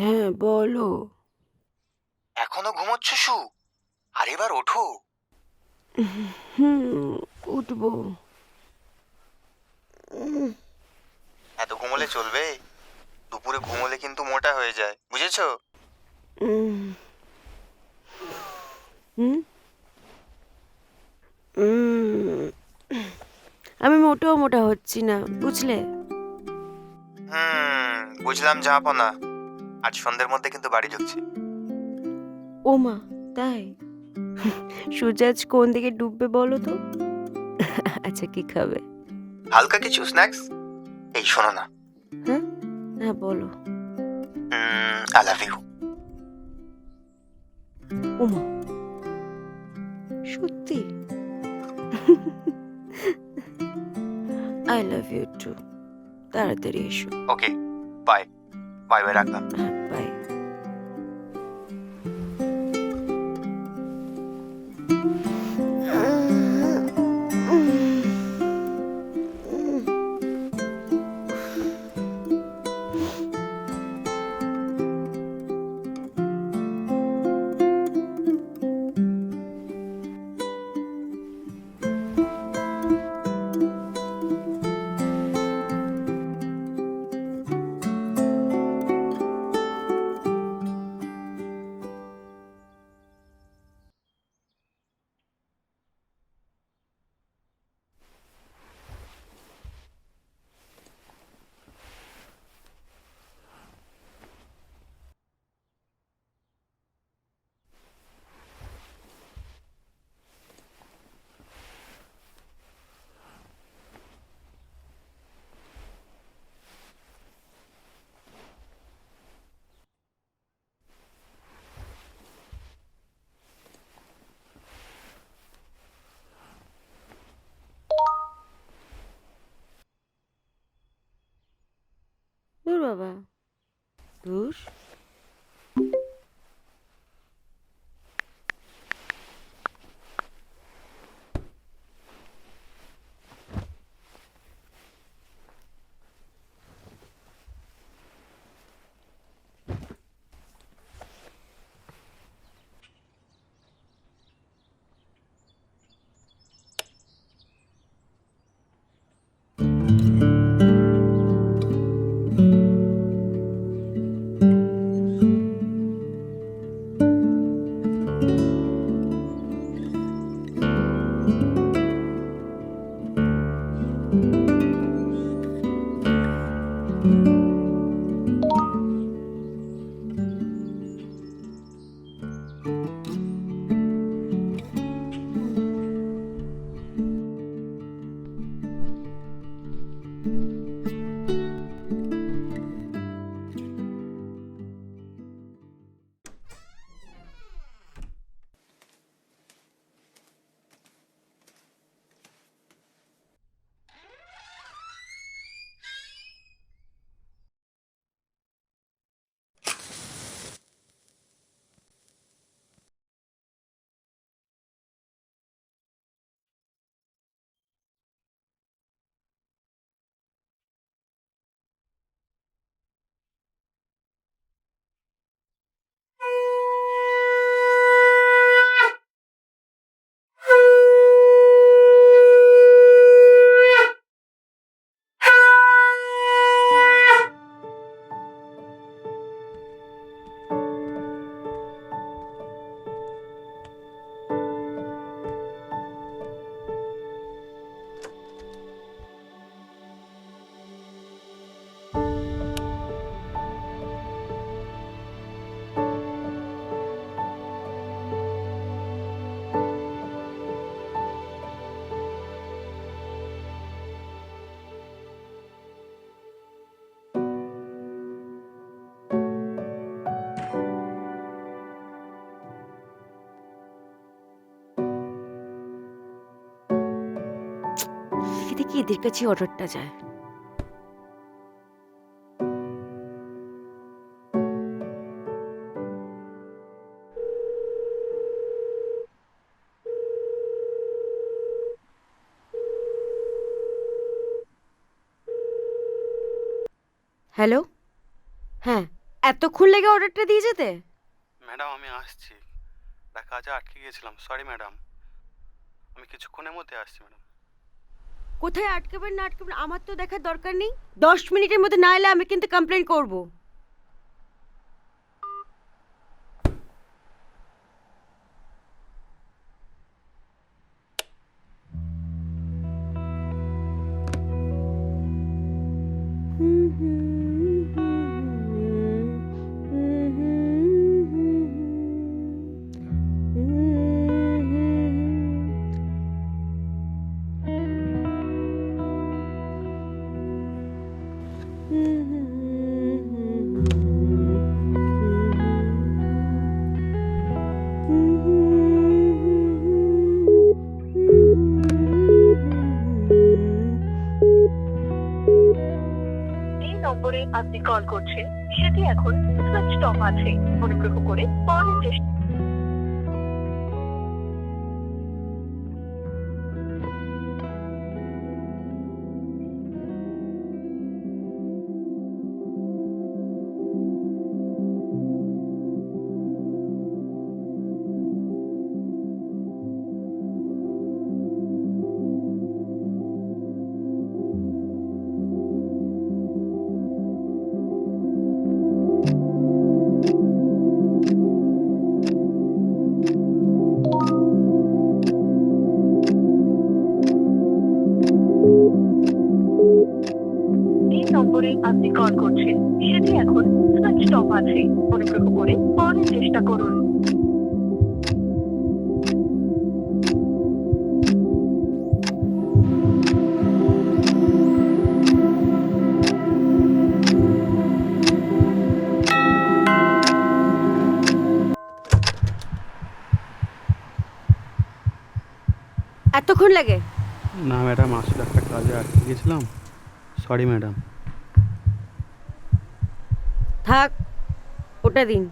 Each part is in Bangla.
হ্যাঁ বলো। এখনো ঘুমোচ্ছ শু? আর এবার ওঠো। হুম, উঠবো। এত ঘুমোলে চলবে? দুপুরে ঘুমোলে কিন্তু মোটা হয়ে যায়, বুঝেছো? উম, হুম, উম, আমি মোটেও মোটা হচ্ছি না, বুঝলে? বুঝলাম জাহাপনা। আজ সন্ধ্যের মধ্যে কিন্তু বাড়ি ঢুকছি। ও মা, তাই? সূর্য আজ কোন দিকে ডুববে বলো তো? আচ্ছা, কি খাবে? হালকা কিছু স্ন্যাক্স। এই শোনো না। হ্যাঁ, হ্যাঁ বলো। I love you. ও মা, সত্যি? I love you too. তাড়াতাড়ি এসো। ওকে, বাই। বাই বাই, রাখলাম। হ্যাঁ, বাই। দেখি এদের কাছে অর্ডারটা যায়। হ্যালো, হ্যাঁ, এতক্ষণ লেগে অর্ডারটা দিয়ে যেতে? ম্যাডাম আমি আসছি, একটা কাজে আটকে গিয়েছিলাম, সরি ম্যাডাম, আমি কিছুক্ষণের মধ্যে আসছি ম্যাডাম। কোথায় আটকাবেন না আটকাবেন আমার তো দেখার দরকার নেই। 10 মিনিটের মধ্যে না এলে আমি কিন্তু কমপ্লেন করব। যে নম্বরে আপনি কল করছেন সেটি এখন সুইচড অফ আছে। অনুগ্রহ করে পরে চেষ্টা যে নম্বরে আপনি কল করছেন সেটি এখন সুইচড অফ আছে। অনুগ্রহ করে পরে চেষ্টা করুন। এতক্ষণ লাগে? না ম্যাডাম, আসলে একটা কাজে আটকে গিয়েছিলাম, সরি ম্যাডাম। থাক, ওটা দিন।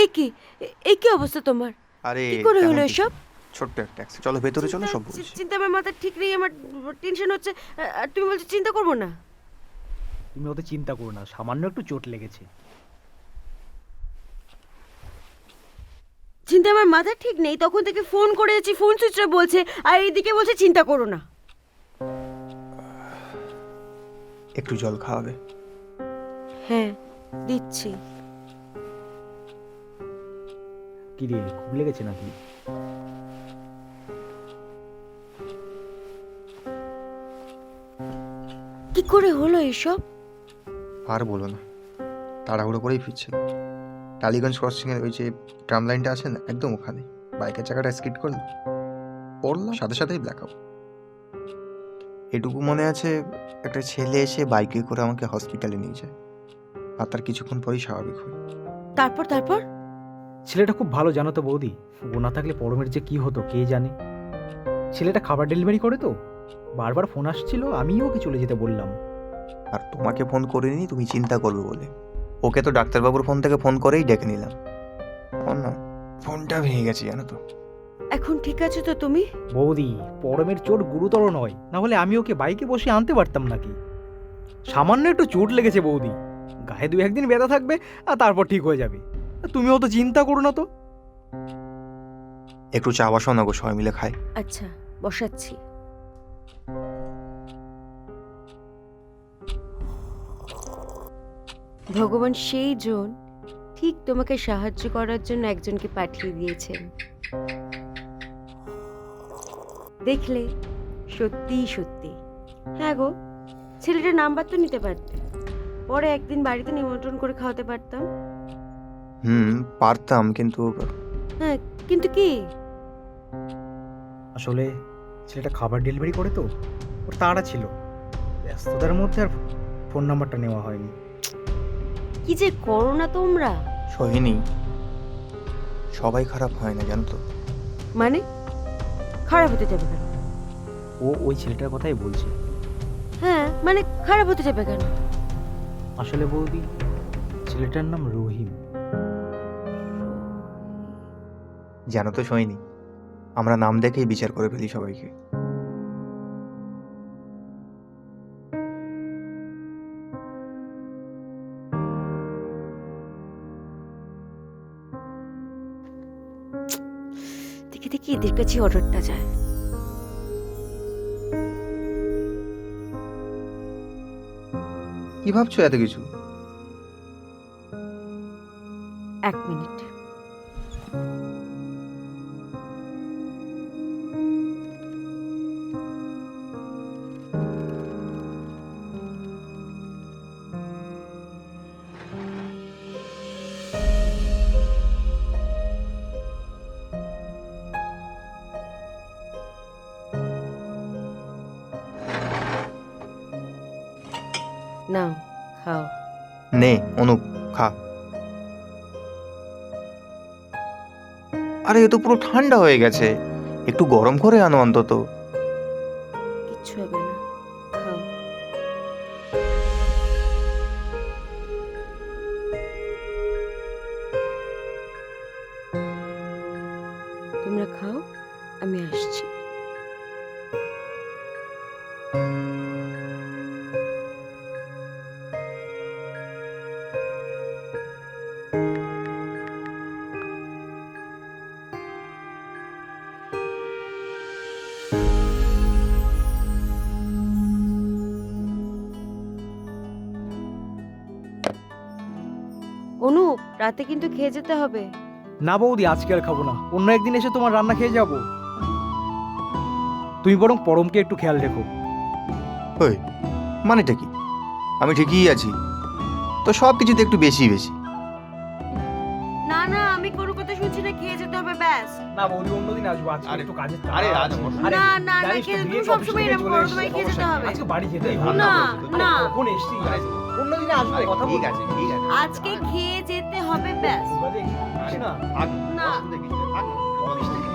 এ কি, এ কি অবস্থা তোমার? আরে কি করে তেমন হলো কিছু এসব? না। ছোট্ট একটা অ্যাক্সিডেন্ট। চলো ভেতরে চলো, সব বলছি। চিন্তা আমার মাথা ঠিক নেই, আমার টেনশন হচ্ছে। আর তুমি বলছো চিন্তা করবো না? তুমি অত চিন্তা করো না, সামান্য একটু চোট লেগেছে। চিন্তা আমার মাথা ঠিক নেই, তখন থেকে ফোন করেছি, ফোন সুইচ অফ বলছে, আর এইদিকে বলছে চিন্তা করো না। একটু জল খাওয়াবে? হ্যাঁ, দিচ্ছি। কি রে, খুব লেগেছে নাকি? কি করে হলো এসব? আর বলো না, তাড়াহুড়ো করেই ফিরছিল। টালিগঞ্জ ক্রসিংয়ের ওই যে ট্রাম লাইনটা আছে না, একদম ওখানে বাইকের চাকাটা স্কিড করলো, পড়লাম, সাথে সাথেই ব্ল্যাক আউট। এটুকু মনে আছে, একটা ছেলে এসে বাইকে করে আমাকে হসপিটালে নিয়ে যায়, আর তার কিছুক্ষণ পরেই স্বাভাবিক হয়। তারপর তারপর ছেলেটা খুব ভালো, জানো তো বৌদি। ও না থাকলে পরমের যে কি হতো কে জানে। ছেলেটা খাবার ডেলিভারি করে তো, বারবার ফোন আসছিল, আমিও ওকে চলে যেতে বললাম। আর তোমাকে ফোন করিনি তুমি চিন্তা করবে বলে, ওকে তো ডাক্তারবাবুর ফোন থেকে ফোন করেই ডেকে নিলাম। আমার না ফোনটা ভেঙে গেছে জানো তো। এখন ঠিক আছে তো তুমি? বৌদি, পরমের চোট গুরুতর নয়, না হলে আমি ওকে বাইকে বসে আনতে পারতাম নাকি। সামান্য একটু চোট লেগেছে বৌদি, গায়ে 2-1 দিন ব্যথা থাকবে আর তারপর ঠিক হয়ে যাবে। তুমি অত চিন্তা করো না তো। একটু চা বসাও না গো, সবাই মিলে খাই। আচ্ছা, বসাচ্ছি। ভগবান সেই জন ঠিক তোমাকে সাহায্য করার জন্য একজনকে পাঠিয়ে দিয়েছেন। দেখলে, সত্যি সত্যি। হ্যাঁ গো, ছেলেটার নাম্বার তো নিতে পারতে, পরে একদিন বাড়িতে নিমন্ত্রণ করে খাওয়াতে পারতাম। পারতাম, কিন্তু হ্যাঁ, কিন্তু কি? আসলে ছেলেটা খাবার ডেলিভারি করে তো, ওর তাড়া ছিল, ব্যস্ততার মধ্যে আর ফোন নাম্বারটা নেওয়া হয়নি। কি যে করো না তোমরা। সোহিনী, সবাই খারাপ হয় না জানো তো। মানে খারাপ হতে যাবে কেন? ও ওই ছেলেটার কথাই বলছে। হ্যাঁ, মানে খারাপ হতে যাবে কেন? আসলে বৌদি, ছেলেটার নাম রহিম। জানো তো সোহিনী, আমরা নাম দেখেই বিচার করে ফেলি সবাইকে। দেখি দেখি এদের কাছে অর্ডারটা যায়। কি ভাবছো এত কিছু? 1 মিনিট। নাও খাও। নে অনুপ, খা। আরে এ তো পুরো ঠান্ডা হয়ে গেছে, একটু গরম করে আনো অন্তত। কিচ্ছু হবে না, খাও। তোমরা খাও, আমি আসছি। অনুপ, রাতে কিন্তু খেয়ে যেতে হবে। না বৌদি, আজকে আর খাবো না, অন্য একদিন এসে তোমার রান্না খেয়ে যাব। তুমি বরং পরমকে একটু খেয়াল রেখো। ওই মানেটা কি? আমি ঠিকই আছি তো, সব কিছুতে একটু বেশি বেশি। না না, আমি কোনো কথা শুনছি না, খেয়ে যেতে হবে ব্যাস। না বৌদি, অন্যদিন আসবো, আজকে একটু কাজের চাপ আরে, আজ আছে। বসো। আরে, না না না, জানিস তো, খেয়ে বিয়ে তুমি সবসময় অফিস থেকে এরকম চলে করো, এসেছি, তোমায় খেয়ে যেতে হবে। আজকে বাড়ি যেতেই হবে। না না, কখন এসছি? অন্যদিনে আসবো, কথা ঠিক বলবো। আছে ঠিক আছে। আজকে খেয়ে যেতে হবে ব্যাস। বাজে, না না। অফিস থেকে